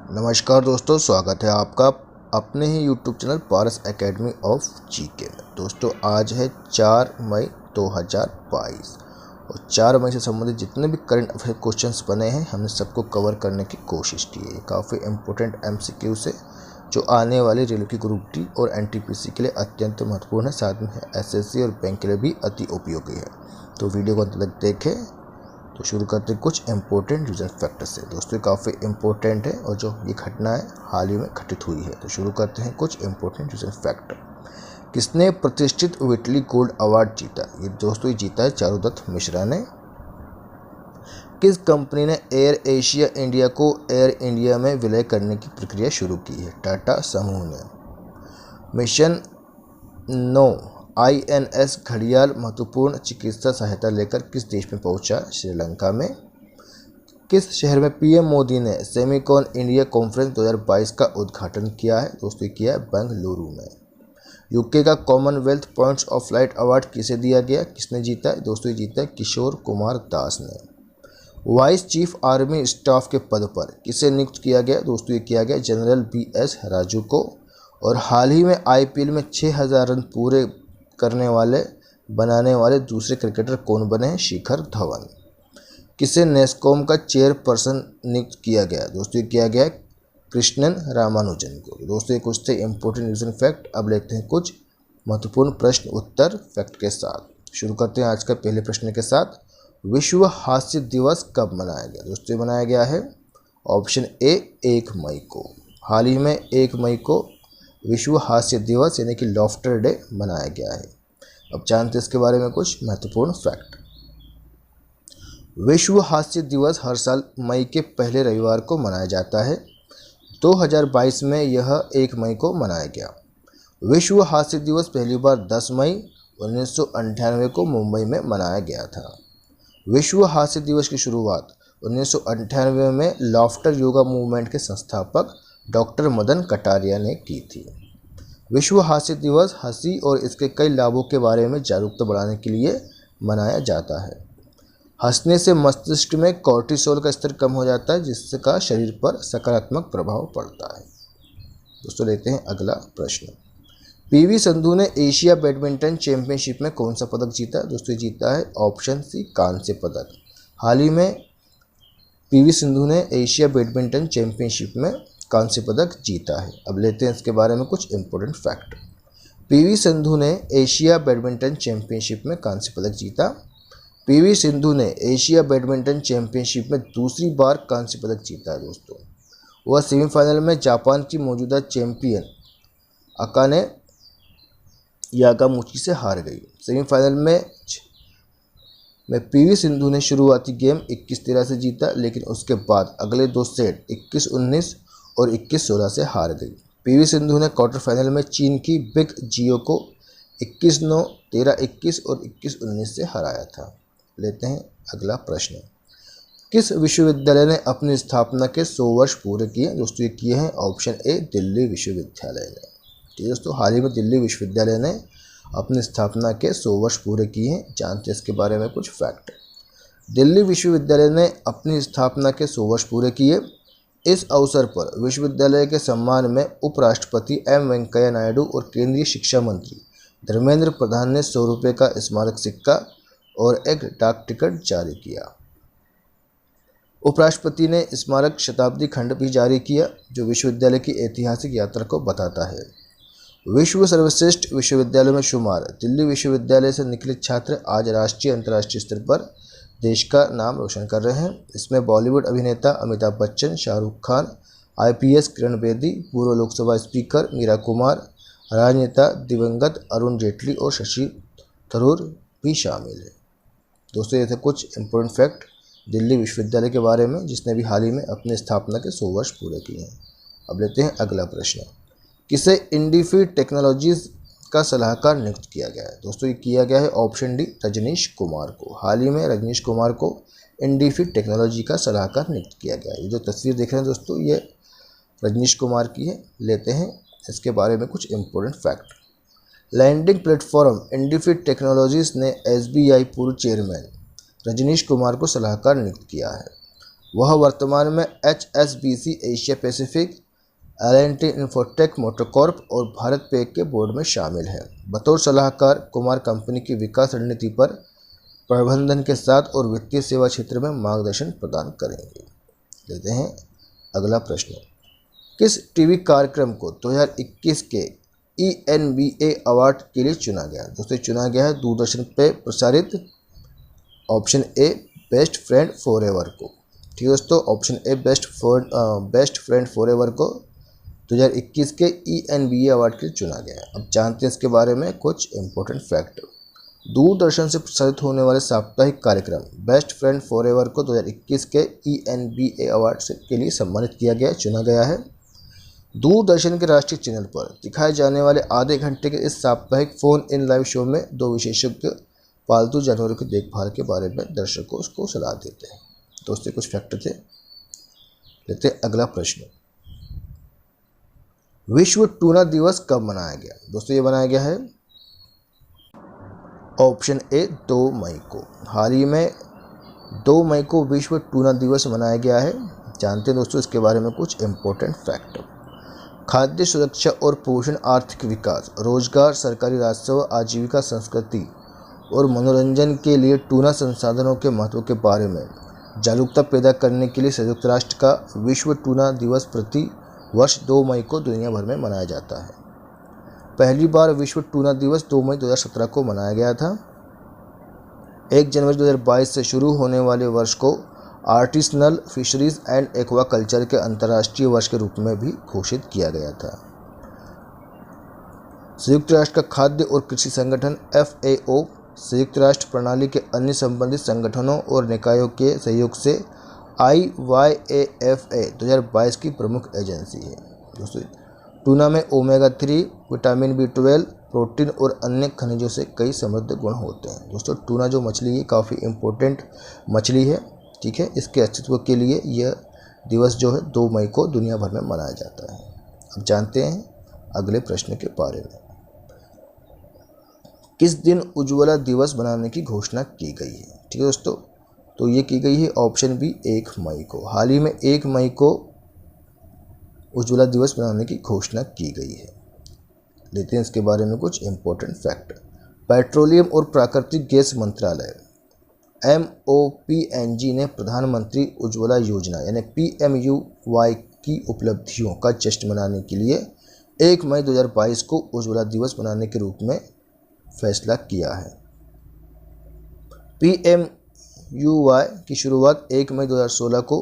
नमस्कार दोस्तों, स्वागत है आपका अपने ही YouTube channel Paras academy of GK में। दोस्तों आज है 4 मई 2022 और 4 मई से संबंधित जितने भी करंट अफेयर क्वेश्चंस बने हैं हमने सबको कवर करने की कोशिश की है। काफ़ी इंपॉर्टेंट एमसीक्यू से जो आने वाले रेलवे की ग्रुप डी और एनटीपीसी के लिए अत्यंत महत्वपूर्ण है, साथ में एसएससी और बैंक के लिए भी अति उपयोगी है। तो वीडियो को अंत तक देखें। तो शुरू करते हैं कुछ इंपॉर्टेंट रीजन फैक्टर से। दोस्तों काफ़ी इंपॉर्टेंट है और जो ये घटना है हाल ही में घटित हुई है। तो शुरू करते हैं कुछ इंपॉर्टेंट रीजन फैक्टर। किसने प्रतिष्ठित व्हिटली गोल्ड अवार्ड जीता? ये दोस्तों ये जीता है चारुदत्त मिश्रा ने। किस कंपनी ने एयर एशिया इंडिया को एयर इंडिया में विलय करने की प्रक्रिया शुरू की है? टाटा समूह ने। मिशन 9 INS घड़ियाल महत्वपूर्ण चिकित्सा सहायता लेकर किस देश में पहुंचा? श्रीलंका में। किस शहर में पीएम मोदी ने सेमिकॉन इंडिया कॉन्फ्रेंस 2022 का उद्घाटन किया है? दोस्तों किया है बेंगलुरु में। यूके का Commonwealth points of light award किसे दिया गया? किसने जीता है? दोस्तों जीता है किशोर कुमार दास ने। वाइस चीफ आर्मी स्टाफ के पद पर किसे नियुक्त किया गया? दोस्तों ये किया गया जनरल BS राजू को। और हाल ही में IPL में 6000 रन पूरे बनाने वाले दूसरे क्रिकेटर कौन बने हैं? शिखर धवन। किसे नेस्कॉम का चेयरपर्सन नियुक्त किया गया? दोस्तों किया गया कृष्णन रामानुजन को। दोस्तों ये कुछ थे इंपॉर्टेंट रीजन फैक्ट। अब लेते हैं कुछ महत्वपूर्ण प्रश्न उत्तर फैक्ट के साथ। शुरू करते हैं आज का पहले प्रश्न के साथ। विश्व हास्य दिवस कब मनाया गया? दोस्तों मनाया गया है ऑप्शन ए 1 मई को। हाल ही में 1 मई को विश्व हास्य दिवस यानी कि लॉफ्टर डे मनाया गया है। अब जानते हैं इसके बारे में कुछ महत्वपूर्ण फैक्ट। विश्व हास्य दिवस हर साल मई के पहले रविवार को मनाया जाता है। 2022 में यह 1 मई को मनाया गया। विश्व हास्य दिवस पहली बार 10 मई 1998 को मुंबई में मनाया गया था। विश्व हास्य दिवस की शुरुआत 1998 में लॉफ्टर योगा मूवमेंट के संस्थापक डॉक्टर मदन कटारिया ने की थी। विश्व हास्य दिवस हंसी और इसके कई लाभों के बारे में जागरूकता बढ़ाने के लिए मनाया जाता है। हंसने से मस्तिष्क में कॉर्टिसोल का स्तर कम हो जाता है, जिसका शरीर पर सकारात्मक प्रभाव पड़ता है। दोस्तों लेते हैं अगला प्रश्न। PV संधू ने एशिया बैडमिंटन चैंपियनशिप में कौन सा पदक जीता? दोस्तों जीता है ऑप्शन सी कांस्य पदक। हाल ही में PV सिंधु ने एशिया बैडमिंटन चैंपियनशिप में कांस्य पदक जीता है। अब लेते हैं इसके बारे में कुछ इंपॉर्टेंट फैक्ट। PV सिंधु ने एशिया बैडमिंटन चैंपियनशिप में कांस्य पदक जीता। PV सिंधु ने एशिया बैडमिंटन चैंपियनशिप में दूसरी बार कांस्य पदक जीता है। दोस्तों वह सेमीफाइनल में जापान की मौजूदा चैंपियन अकाने यामागुची से हार गई। सेमीफाइनल में PV सिंधु ने शुरुआती गेम 21-13 से जीता, लेकिन उसके बाद अगले 2 सेट 21-19 और 21-16 से हार गई। PV सिंधु ने क्वार्टर फाइनल में चीन की बिग जियो को 21-9, 13-21 और 21-19 से हराया था। लेते हैं अगला प्रश्न। किस विश्वविद्यालय ने अपनी स्थापना के 100 वर्ष पूरे किए? दोस्तों ये किए हैं ऑप्शन ए दिल्ली विश्वविद्यालय ने। ठीक है दोस्तों, हाल ही में दिल्ली विश्वविद्यालय ने अपनी स्थापना के 100 वर्ष पूरे किए हैं। जानते हैं इसके बारे में कुछ फैक्ट। दिल्ली विश्वविद्यालय ने अपनी स्थापना के 100 वर्ष पूरे किए। इस अवसर पर विश्वविद्यालय के सम्मान में उपराष्ट्रपति M वेंकैया नायडू और केंद्रीय शिक्षा मंत्री धर्मेंद्र प्रधान ने 100 रुपये का स्मारक सिक्का और एक डाक टिकट जारी किया। उपराष्ट्रपति ने स्मारक शताब्दी खंड भी जारी किया, जो विश्वविद्यालय की ऐतिहासिक यात्रा को बताता है। विश्व सर्वश्रेष्ठ विश्वविद्यालयों में शुमार दिल्ली विश्वविद्यालय से निकले छात्र आज राष्ट्रीय अंतर्राष्ट्रीय स्तर पर देश का नाम रोशन कर रहे हैं। इसमें बॉलीवुड अभिनेता अमिताभ बच्चन, शाहरुख खान, IPS किरण बेदी, पूर्व लोकसभा स्पीकर मीरा कुमार, राजनेता दिवंगत अरुण जेटली और शशि थरूर भी शामिल है। दोस्तों ये थे कुछ इंपॉर्टेंट फैक्ट दिल्ली विश्वविद्यालय के बारे में, जिसने भी हाल ही में अपनी स्थापना के 100 वर्ष पूरे किए हैं। अब लेते हैं अगला प्रश्न। किसे इंडीफीड टेक्नोलॉजीज का सलाहकार नियुक्त किया गया है? दोस्तों ये किया गया है ऑप्शन डी रजनीश कुमार को। हाल ही में रजनीश कुमार को इंडीफीड टेक्नोलॉजी का सलाहकार नियुक्त किया गया है। ये जो तस्वीर देख रहे हैं दोस्तों ये रजनीश कुमार की है। लेते हैं इसके बारे में कुछ important fact. Landing platform Indifi technologies ने SBI पूर्व चेयरमैन रजनीश कुमार को सलाहकार नियुक्त किया है। वह वर्तमान में HSBC Asia Pacific, L&T Infotech MotoCorp और भारत पे के बोर्ड में शामिल है। बतौर सलाहकार कुमार कंपनी की विकास रणनीति पर प्रबंधन के साथ और वित्तीय सेवा क्षेत्र में मार्गदर्शन प्रदान करेंगे। लेते हैं अगला प्रश्न। किस टीवी कार्यक्रम को 2021 के ENBA अवार्ड के लिए चुना गया? दोस्तों चुना गया है दूरदर्शन पे प्रसारित option A best friend forever को। ठीक है दोस्तों, option A best friend forever को 2021 के ENBA अवार्ड के लिए चुना गया है। अब जानते हैं इसके बारे में कुछ इंपॉर्टेंट फैक्ट। दूरदर्शन से प्रसारित होने वाले साप्ताहिक कार्यक्रम बेस्ट फ्रेंड फॉरएवर को 2021 के ENBA अवार्ड के लिए सम्मानित किया गया, चुना गया है। दूरदर्शन के राष्ट्रीय चैनल पर दिखाए जाने वाले आधे घंटे के इस साप्ताहिक फोन इन लाइव शो में दो विशेषज्ञ पालतू जानवरों की देखभाल के बारे में दर्शकों को सलाह देते हैं। दोस्तों कुछ फैक्टर थे। लेते अगला प्रश्न। विश्व टूना दिवस कब मनाया गया? दोस्तों ये मनाया गया है ऑप्शन ए 2 मई को। हाल ही में 2 मई को विश्व टूना दिवस मनाया गया है। जानते हैं दोस्तों इसके बारे में कुछ इंपॉर्टेंट फैक्ट। खाद्य सुरक्षा और पोषण, आर्थिक विकास, रोजगार, सरकारी राजस्व, आजीविका, संस्कृति और मनोरंजन के लिए टूना संसाधनों के महत्व के बारे में जागरूकता पैदा करने के लिए संयुक्त राष्ट्र का विश्व टूना दिवस प्रति वर्ष 2 मई को दुनिया भर में मनाया जाता है। पहली बार विश्व टूना दिवस 2 मई 2017 को मनाया गया था। 1 जनवरी 2022 से शुरू होने वाले वर्ष को आर्टिसनल फिशरीज एंड एक्वाकल्चर के अंतर्राष्ट्रीय वर्ष के रूप में भी घोषित किया गया था। संयुक्त राष्ट्र का खाद्य और कृषि संगठन FAO संयुक्त राष्ट्र प्रणाली के अन्य संबंधित संगठनों और निकायों के सहयोग से IYAFA 2022 की प्रमुख एजेंसी है। दोस्तों टूना में ओमेगा 3, विटामिन B12, प्रोटीन और अन्य खनिजों से कई समृद्ध गुण होते हैं। दोस्तों टूना जो मछली है काफ़ी इम्पोर्टेंट मछली है। ठीक है, इसके अस्तित्व के लिए यह दिवस जो है 2 मई को दुनिया भर में मनाया जाता है। अब जानते हैं अगले प्रश्न के बारे में। किस दिन उज्ज्वला दिवस मनाने की घोषणा की गई है? ठीक है दोस्तों, तो ये की गई है ऑप्शन बी 1 मई को। हाल ही में 1 मई को उज्ज्वला दिवस मनाने की घोषणा की गई है। लेते हैं इसके बारे में कुछ इंपॉर्टेंट फैक्ट। पेट्रोलियम और प्राकृतिक गैस मंत्रालय MOPNG ने प्रधानमंत्री उज्ज्वला योजना यानी PMUY की उपलब्धियों का जश्न मनाने के लिए 1 मई 2022 को उज्ज्वला दिवस मनाने के रूप में फैसला किया है। PMUY की शुरुआत 1 मई 2016 को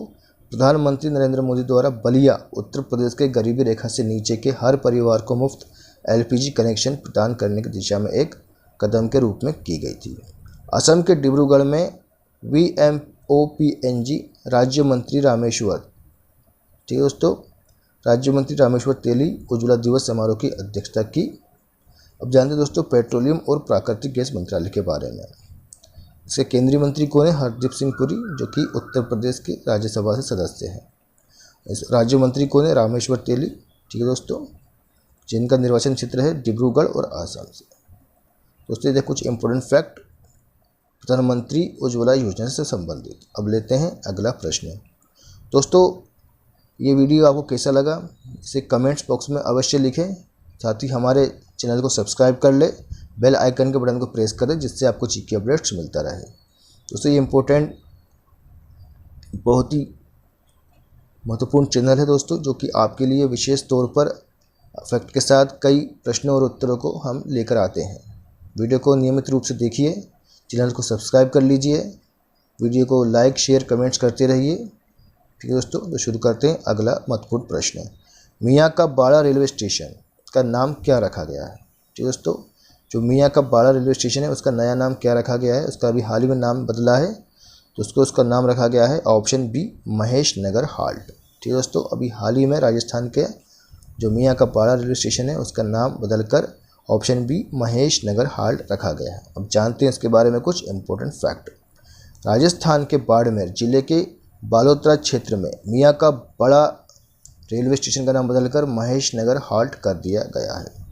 प्रधानमंत्री नरेंद्र मोदी द्वारा बलिया, उत्तर प्रदेश के गरीबी रेखा से नीचे के हर परिवार को मुफ्त LPG कनेक्शन प्रदान करने की दिशा में एक कदम के रूप में की गई थी। असम के डिब्रूगढ़ में VMOPNG राज्य मंत्री रामेश्वर तेली उज्ज्वला दिवस समारोह की अध्यक्षता की। अब जानते हैं दोस्तों पेट्रोलियम और प्राकृतिक गैस मंत्रालय के बारे में। इसके केंद्रीय मंत्री कौन है? हरदीप सिंह पुरी, जो कि उत्तर प्रदेश के राज्यसभा से सदस्य हैं। इस राज्य मंत्री कौन है? रामेश्वर तेली। ठीक है दोस्तों, जिनका निर्वाचन क्षेत्र है डिब्रूगढ़ और आसाम से। दोस्तों ये कुछ इंपॉर्टेंट फैक्ट प्रधानमंत्री उज्ज्वला योजना से संबंधित। अब लेते हैं अगला प्रश्न। दोस्तों ये वीडियो आपको कैसा लगा इसे कमेंट्स बॉक्स में अवश्य लिखें। साथ ही हमारे चैनल को सब्सक्राइब कर ले, बेल आइकन के बटन को प्रेस करें जिससे आपको जीके अपडेट्स मिलता रहे। दोस्तों ये इम्पोर्टेंट बहुत ही महत्वपूर्ण चैनल है दोस्तों, जो कि आपके लिए विशेष तौर पर फैक्ट के साथ कई प्रश्नों और उत्तरों को हम लेकर आते हैं। वीडियो को नियमित रूप से देखिए, चैनल को सब्सक्राइब कर लीजिए, वीडियो को लाइक शेयर कमेंट्स करते रहिए। ठीक है दोस्तों, तो शुरू करते हैं अगला महत्वपूर्ण प्रश्न। मियाँ का बाड़ा रेलवे स्टेशन का नाम क्या रखा गया है? ठीक है दोस्तों, जो मियाँ का बाड़ा रेलवे स्टेशन है उसका नया नाम क्या रखा गया है? उसका अभी हाल ही में नाम बदला है, तो उसका नाम रखा गया है ऑप्शन बी महेश नगर हाल्ट। ठीक है दोस्तों, अभी हाल ही में राजस्थान के जो मियाँ का बाड़ा रेलवे स्टेशन है उसका नाम बदलकर ऑप्शन बी महेश नगर हाल्ट रखा गया है। अब जानते हैं इसके बारे में कुछ इंपॉर्टेंट फैक्ट। राजस्थान के बाड़मेर जिले के बालोतरा क्षेत्र में मियाँ का बड़ा रेलवे स्टेशन का नाम बदलकर महेश नगर हाल्ट कर दिया गया है।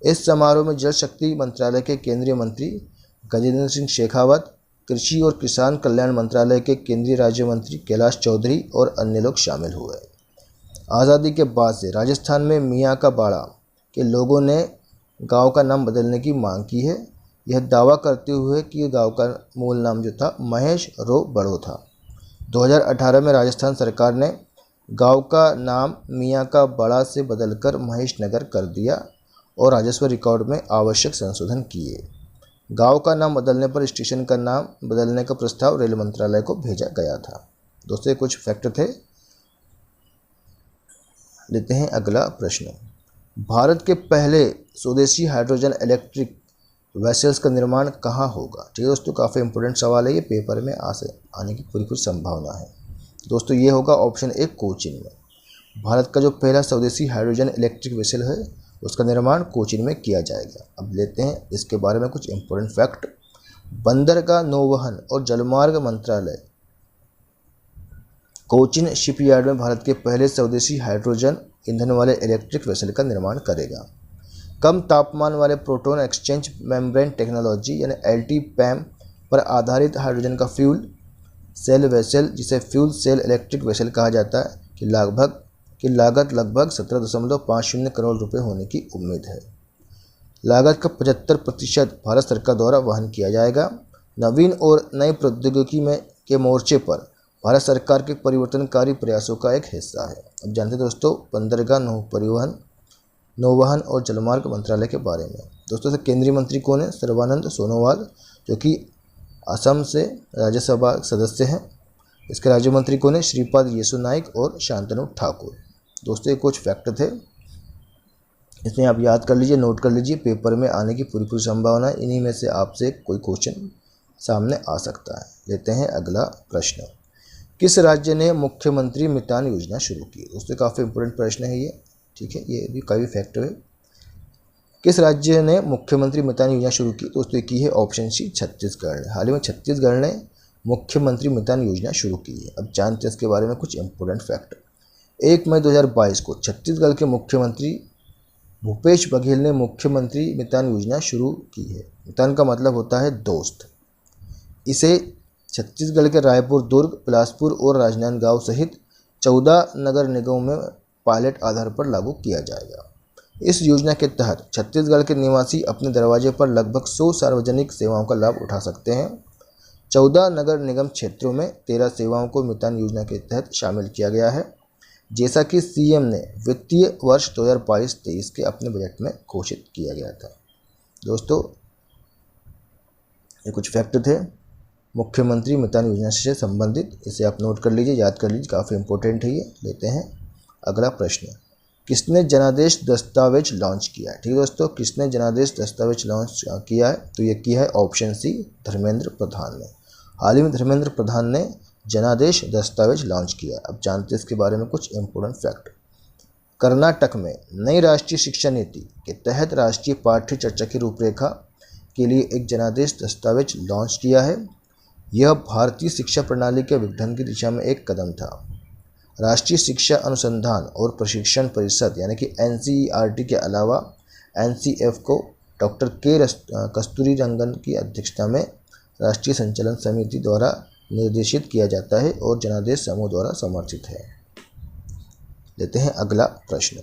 इस समारोह में जल शक्ति मंत्रालय के केंद्रीय मंत्री गजेंद्र सिंह शेखावत, कृषि और किसान कल्याण मंत्रालय के केंद्रीय राज्य मंत्री कैलाश चौधरी और अन्य लोग शामिल हुए। आज़ादी के बाद से राजस्थान में मियाँ का बाड़ा के लोगों ने गांव का नाम बदलने की मांग की है, यह दावा करते हुए कि गांव का मूल नाम जो था महेश रो बड़ो था। 2018 में राजस्थान सरकार ने गांव का नाम मियाँ का बाड़ा से बदलकर महेश नगर कर दिया और राजस्व रिकॉर्ड में आवश्यक संशोधन किए। गांव का नाम बदलने पर स्टेशन का नाम बदलने का प्रस्ताव रेल मंत्रालय को भेजा गया था। दोस्तों, ये कुछ फैक्ट थे। लेते हैं अगला प्रश्न। भारत के पहले स्वदेशी हाइड्रोजन इलेक्ट्रिक वेसल्स का निर्माण कहाँ होगा? ठीक है दोस्तों, काफ़ी इंपॉर्टेंट सवाल है, ये पेपर में आने की पूरी संभावना है। दोस्तों, ये होगा ऑप्शन ए कोचीन में। भारत का जो पहला स्वदेशी हाइड्रोजन इलेक्ट्रिक वेसल है उसका निर्माण कोचीन में किया जाएगा। अब लेते हैं इसके बारे में कुछ इंपॉर्टेंट फैक्ट। बंदरगाह, नौवहन और जलमार्ग मंत्रालय कोचीन शिपयार्ड में भारत के पहले स्वदेशी हाइड्रोजन ईंधन वाले इलेक्ट्रिक वेसल का निर्माण करेगा। कम तापमान वाले प्रोटॉन एक्सचेंज मेम्ब्रेन टेक्नोलॉजी यानी LT-PAM पर आधारित हाइड्रोजन का फ्यूल सेल वेसल, जिसे फ्यूल सेल इलेक्ट्रिक वेसल कहा जाता है, की लागत लगभग 17.50 करोड़ रुपए होने की उम्मीद है। लागत का 75% भारत सरकार द्वारा वहन किया जाएगा। नवीन और नई प्रौद्योगिकी के मोर्चे पर भारत सरकार के परिवर्तनकारी प्रयासों का एक हिस्सा है। अब जानते हैं दोस्तों बंदरगाह, नौवहन और जलमार्ग मंत्रालय के बारे में। दोस्तों, केंद्रीय मंत्री कौन है? सर्बानंद सोनोवाल, जो कि असम से राज्यसभा सदस्य हैं। इसके राज्य मंत्री कौन है? श्रीपाद येसु नाइक और शांतनु ठाकुर। दोस्तों, ये कुछ फैक्ट थे, इसमें आप याद कर लीजिए, नोट कर लीजिए, पेपर में आने की पूरी संभावना है। इन्हीं में से आपसे कोई क्वेश्चन सामने आ सकता है। लेते हैं अगला प्रश्न। किस राज्य ने मुख्यमंत्री मितान योजना शुरू की? दोस्तों, काफ़ी इंपॉर्टेंट प्रश्न है ये, ठीक है, ये भी काफ़ी फैक्ट है। किस राज्य ने मुख्यमंत्री मितान योजना शुरू की? दोस्तों, की है ऑप्शन सी छत्तीसगढ़ ने। हाल ही में छत्तीसगढ़ ने मुख्यमंत्री मितान योजना शुरू की है। अब जानते हैं इसके बारे में कुछ इंपॉर्टेंट फैक्ट। 1 मई 2022 को छत्तीसगढ़ के मुख्यमंत्री भूपेश बघेल ने मुख्यमंत्री मितान योजना शुरू की है। मितान का मतलब होता है दोस्त। इसे छत्तीसगढ़ के रायपुर, दुर्ग, बिलासपुर और राजनांदगांव सहित 14 नगर निगमों में पायलट आधार पर लागू किया जाएगा। इस योजना के तहत छत्तीसगढ़ के निवासी अपने दरवाजे पर लगभग 100 सार्वजनिक सेवाओं का लाभ उठा सकते हैं। 14 नगर निगम क्षेत्रों में 13 सेवाओं को मितान योजना के तहत शामिल किया गया है, जैसा कि सीएम ने वित्तीय वर्ष 2022-23 के अपने बजट में घोषित किया गया था। दोस्तों, ये कुछ फैक्ट थे मुख्यमंत्री मितान योजना से संबंधित, इसे आप नोट कर लीजिए, याद कर लीजिए, काफ़ी इंपॉर्टेंट है ये। लेते हैं अगला प्रश्न। किसने जनादेश दस्तावेज लॉन्च किया है? ठीक है दोस्तों, किसने जनादेश दस्तावेज लॉन्च किया है? तो ये किया है ऑप्शन सी धर्मेंद्र प्रधान ने। हाल ही में धर्मेंद्र प्रधान ने जनादेश दस्तावेज लॉन्च किया। अब जानते हैं इसके बारे में कुछ इंपॉर्टेंट फैक्ट। कर्नाटक में नई राष्ट्रीय शिक्षा नीति के तहत राष्ट्रीय पाठ्य चर्चा की रूपरेखा के लिए एक जनादेश दस्तावेज लॉन्च किया है। यह भारतीय शिक्षा प्रणाली के विघटन की दिशा में एक कदम था। राष्ट्रीय शिक्षा अनुसंधान और प्रशिक्षण परिषद यानी कि NCERT के अलावा NCF को डॉक्टर कस्तूरीरंगन की अध्यक्षता में राष्ट्रीय संचालन समिति द्वारा निर्देशित किया जाता है और जनादेश समूह द्वारा समर्थित है। लेते हैं अगला प्रश्न।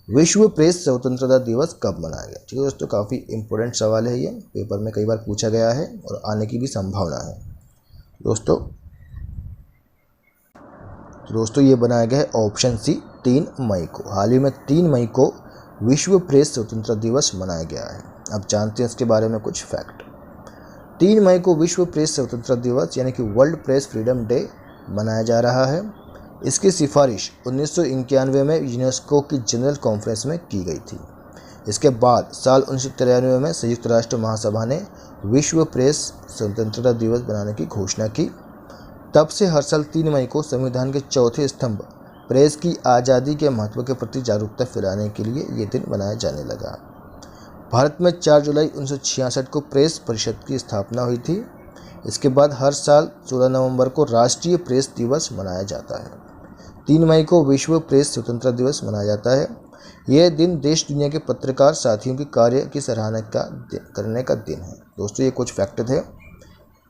विश्व प्रेस स्वतंत्रता दिवस कब मनाया गया? ठीक है दोस्तों, काफ़ी इंपॉर्टेंट सवाल है ये, पेपर में कई बार पूछा गया है और आने की भी संभावना है। दोस्तों ये बनाया गया है ऑप्शन सी 3 मई को। हाल ही में 3 मई को विश्व प्रेस स्वतंत्रता दिवस मनाया गया है। अब जानते हैं इसके बारे में कुछ फैक्ट। 3 मई को विश्व प्रेस स्वतंत्रता दिवस यानी कि वर्ल्ड प्रेस फ्रीडम डे मनाया जा रहा है। इसकी सिफारिश 1991 में यूनेस्को की जनरल कॉन्फ्रेंस में की गई थी। इसके बाद साल 1993 में संयुक्त राष्ट्र महासभा ने विश्व प्रेस स्वतंत्रता दिवस बनाने की घोषणा की। तब से हर साल 3 मई को संविधान के चौथे स्तंभ प्रेस की आज़ादी के महत्व के प्रति जागरूकता फैलाने के लिए ये दिन मनाया जाने लगा। भारत में 4 जुलाई 1966 को प्रेस परिषद की स्थापना हुई थी। इसके बाद हर साल 16 नवंबर को राष्ट्रीय प्रेस दिवस मनाया जाता है। 3 मई को विश्व प्रेस स्वतंत्रता दिवस मनाया जाता है। यह दिन देश दुनिया के पत्रकार साथियों के कार्य की सराहना करने का दिन है। दोस्तों ये कुछ फैक्ट थे।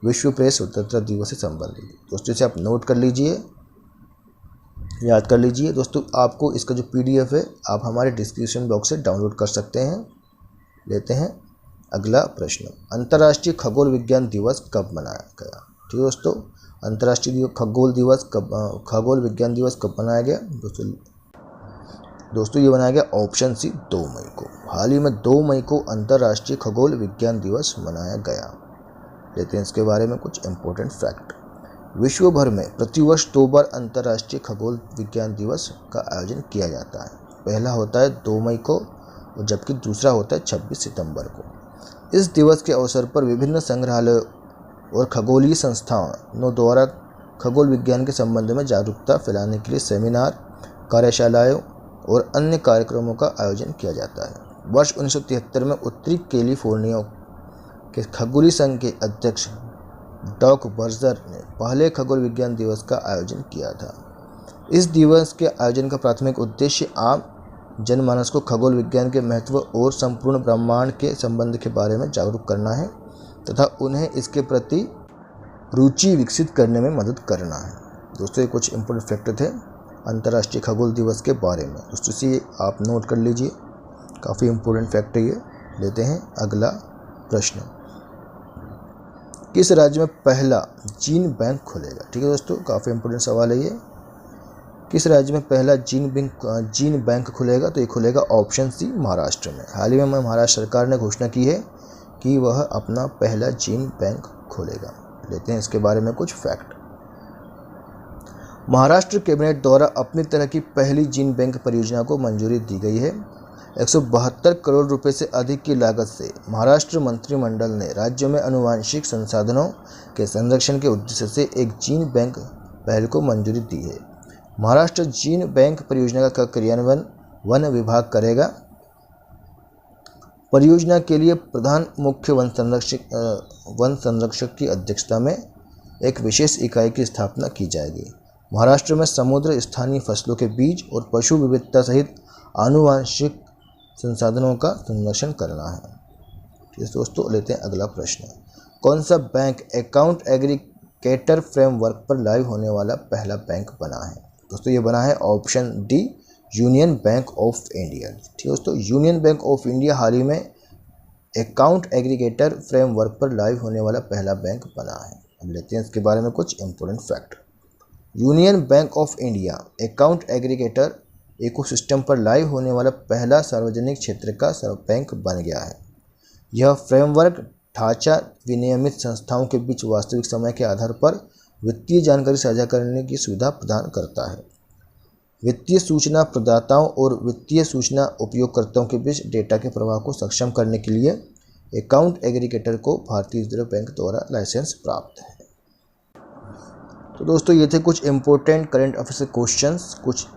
विश्व प्रेस स्वतंत्रता दिवस से संबंधित। दोस्तों इसे आप नोट कर लीजिए, याद कर लीजिए। दोस्तों आपको इसका जो PDF है आप हमारे डिस्क्रिप्शन बॉक्स से डाउनलोड कर सकते हैं। लेते हैं अगला प्रश्न, अंतर्राष्ट्रीय खगोल विज्ञान दिवस कब मनाया गया? ठीक है दोस्तों, अंतर्राष्ट्रीय खगोल विज्ञान दिवस कब मनाया गया? दोस्तों ये बनाया गया ऑप्शन सी 2 मई को। हाल ही में 2 मई को अंतर्राष्ट्रीय खगोल विज्ञान दिवस मनाया गया। लेते हैं इसके बारे में कुछ इंपॉर्टेंट फैक्ट। विश्व भर में प्रतिवर्ष 2 बार अंतर्राष्ट्रीय खगोल विज्ञान दिवस का आयोजन किया जाता है। पहला होता है 2 मई को और जबकि दूसरा होता है 26 सितंबर को। इस दिवस के अवसर पर विभिन्न संग्रहालयों और खगोलीय संस्थानों द्वारा खगोल विज्ञान के संबंध में जागरूकता फैलाने के लिए सेमिनार, कार्यशालाएं और अन्य कार्यक्रमों का आयोजन किया जाता है। वर्ष 1973 में उत्तरी कैलिफोर्निया के खगोलीय संघ के अध्यक्ष डॉक बर्जर ने पहले खगोल विज्ञान दिवस का आयोजन किया था। इस दिवस के आयोजन का प्राथमिक उद्देश्य आम जनमानस को खगोल विज्ञान के महत्व और संपूर्ण ब्रह्मांड के संबंध के बारे में जागरूक करना है तथा उन्हें इसके प्रति रुचि विकसित करने में मदद करना है। दोस्तों ये कुछ इंपॉर्टेंट फैक्ट थे अंतर्राष्ट्रीय खगोल दिवस के बारे में। दोस्तों इसे आप नोट कर लीजिए, काफ़ी इंपॉर्टेंट फैक्ट है ये। लेते हैं अगला प्रश्न, किस राज्य में पहला जीन बैंक खुलेगा? ठीक है दोस्तों, काफ़ी इंपॉर्टेंट सवाल है ये। किस राज्य में पहला जीन बैंक खुलेगा? तो ये खुलेगा ऑप्शन सी महाराष्ट्र में। हाल ही में महाराष्ट्र सरकार ने घोषणा की है कि वह अपना पहला जीन बैंक खोलेगा। लेते हैं इसके बारे में कुछ फैक्ट। महाराष्ट्र कैबिनेट द्वारा अपनी तरह की पहली जीन बैंक परियोजना को मंजूरी दी गई है। 172 करोड़ रुपए से अधिक की लागत से महाराष्ट्र मंत्रिमंडल ने राज्य में आनुवंशिक संसाधनों के संरक्षण के उद्देश्य से एक जीन बैंक पहल को मंजूरी दी है। महाराष्ट्र जीन बैंक परियोजना का क्रियान्वयन वन विभाग करेगा। परियोजना के लिए प्रधान मुख्य वन संरक्षक की अध्यक्षता में एक विशेष इकाई की स्थापना की जाएगी। महाराष्ट्र में समुद्र, स्थानीय फसलों के बीज और पशु विविधता सहित आनुवंशिक संसाधनों का संरक्षण करना है। ठीक है दोस्तों, लेते हैं अगला प्रश्न। कौन सा बैंक अकाउंट एग्रीगेटर फ्रेमवर्क पर लाइव होने वाला पहला बैंक बना है? दोस्तों ये बना है option D, union bank of India. ठीक है दोस्तों, यूनियन बैंक ऑफ इंडिया हाल ही में अकाउंट एग्रीगेटर फ्रेमवर्क पर लाइव होने वाला पहला बैंक बना है। अब लेते हैं इसके बारे में कुछ important fact. Union bank of India account aggregator ecosystem पर लाइव होने वाला पहला सार्वजनिक क्षेत्र का बैंक बन गया है। यह फ्रेमवर्क ढांचा विनियमित संस्थाओं के बीच वास्तविक समय के आधार पर वित्तीय जानकारी साझा करने की सुविधा प्रदान करता है। वित्तीय सूचना प्रदाताओं और वित्तीय सूचना उपयोगकर्ताओं के बीच डेटा के प्रवाह को सक्षम करने के लिए अकाउंट एग्रीगेटर को भारतीय रिजर्व बैंक द्वारा लाइसेंस प्राप्त है। तो दोस्तों ये थे कुछ इंपॉर्टेंट करंट अफेयर्स के क्वेश्चंस, कुछ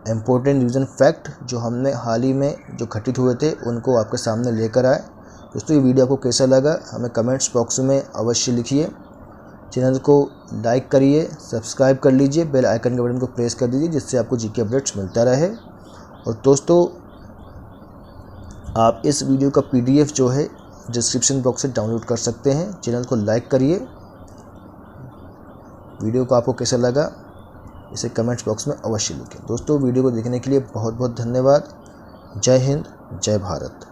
इंपॉर्टेंट रीजन फैक्ट जो हमने हाल ही में जो घटित हुए थे उनको आपके सामने लेकर आए। दोस्तों ये वीडियो आपको कैसा लगा हमें कमेंट्स बॉक्स में अवश्य लिखिए। चैनल को लाइक करिए, सब्सक्राइब कर लीजिए, बेल आइकन के बटन को प्रेस कर दीजिए जिससे आपको जीके अपडेट्स मिलता रहे। और दोस्तों आप इस वीडियो का PDF जो है डिस्क्रिप्शन बॉक्स से डाउनलोड कर सकते हैं। चैनल को लाइक करिए। वीडियो को आपको कैसा लगा इसे कमेंट्स बॉक्स में अवश्य लिखें। दोस्तों वीडियो को देखने के लिए बहुत बहुत धन्यवाद। जय हिंद, जय भारत।